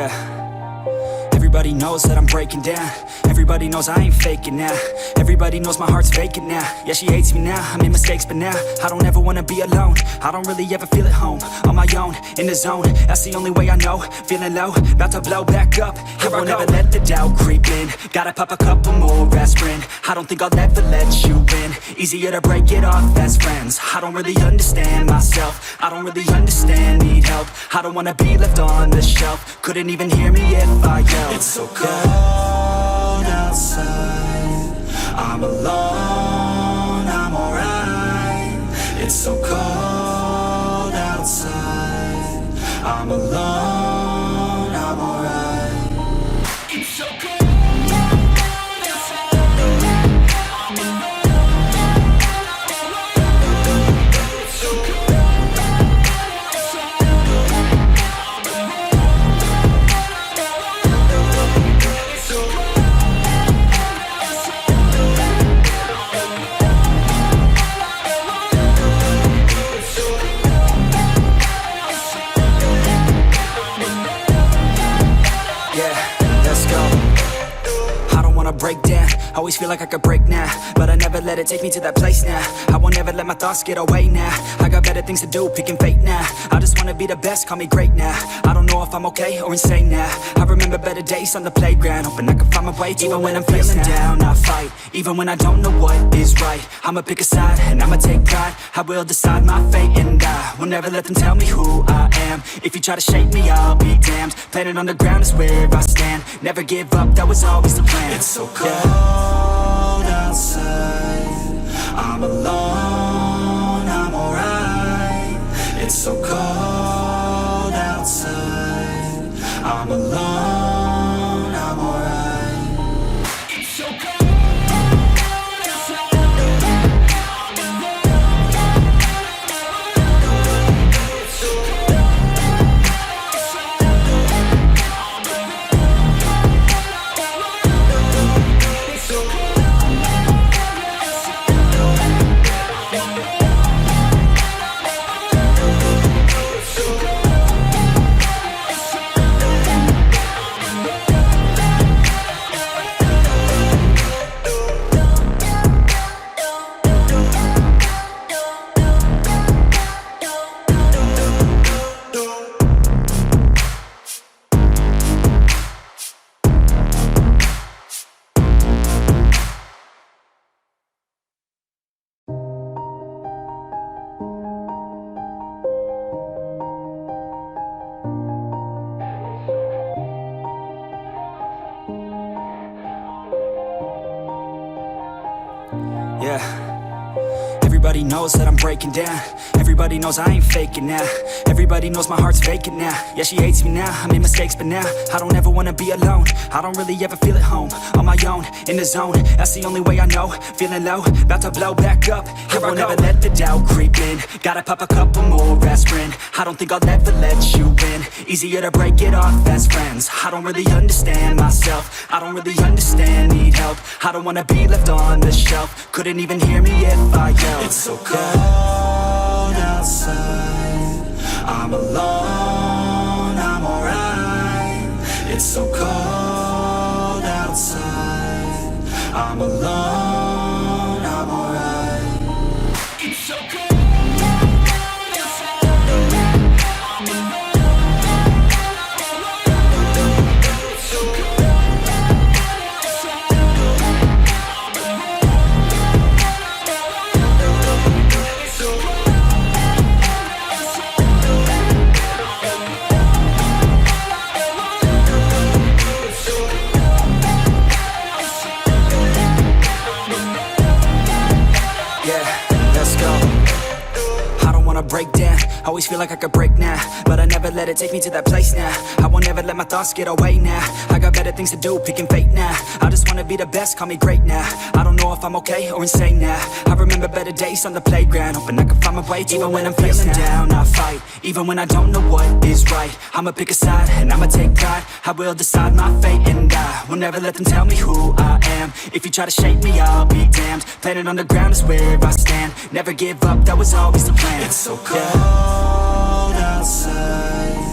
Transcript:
Yeah. Everybody knows that I'm breaking down. Everybody knows I ain't faking now. Everybody knows my heart's vacant now. Yeah, she hates me now, I made mistakes but now I don't ever wanna be alone. I don't really ever feel at home. On my own, in the zone, that's the only way I know. Feeling low, about to blow back up. I won't ever let the doubt creep in. Gotta pop a couple more aspirin. I don't think I'll ever let you in. Easier to break it off best friends. I don't really understand myself. I don't really understand, need help. I don't wanna be left on the shelf. Couldn't even hear me if I yelled. It's so cold outside, I'm alone, I'm alright. It's so cold outside, I'm alone, I'm alright. It's so cold outside, I'm alone, it's so cold outside, I'm alone. Break down, always feel like I could break now, but I never let it take me to that place now. I won't ever let my thoughts get away now. I got better things to do, picking fate now. I just wanna be the best, call me great now. I don't know if I'm okay or insane now. I remember better days on the playground, hoping I can find my way. Even when I'm feeling down, I fight. Even when I don't know what is right, I'ma pick a side and I'ma take pride. I will decide my fate and I will never let them tell me who I am. If you try to shake me, I'll be damned. Planet on the ground is where I stand. Never give up, that was always the plan. It's so cold outside, I'm alone, I'm alright. It's so cold outside, I'm alone, I'm alright. It's so cold outside, I'm alone, it's so cold outside, I'm Yeah. Everybody knows that I'm breaking down. Everybody knows I ain't faking now. Everybody knows my heart's vacant now. Yeah, she hates me now, I made mistakes but now I don't ever wanna be alone. I don't really ever feel at home. On my own, in the zone, that's the only way I know. Feeling low, about to blow back up. I won't ever let the doubt creep in. Gotta pop a couple more aspirin. I don't think I'll ever let you in. Easier to break it off best friends. I don't really understand myself. I don't really understand, need help. I don't wanna be left on the shelf. Couldn't even hear me if I yelled. It's so cold outside, I'm alone, I'm alright. It's so cold outside, I'm alone, I'm alright. It's so cold outside, I'm alone, it's so cold outside, I'm alone. Break down, always feel like I could break now, but I never let it take me to that place now. I won't ever let my thoughts get away now. I got better things to do, picking fate now. I just wanna be the best, call me great now. I don't know if I'm okay or insane now. I remember better days on the playground, hoping I can find my way. Even when I'm feeling down, I fight. Even when I don't know what is right, I'ma pick a side and I'ma take pride. I will decide my fate and I will never let them tell me who I am. If you try to shake me, I'll be damned. Planet on the ground is where I stand. Never give up, that was always the plan. It's so cold outside,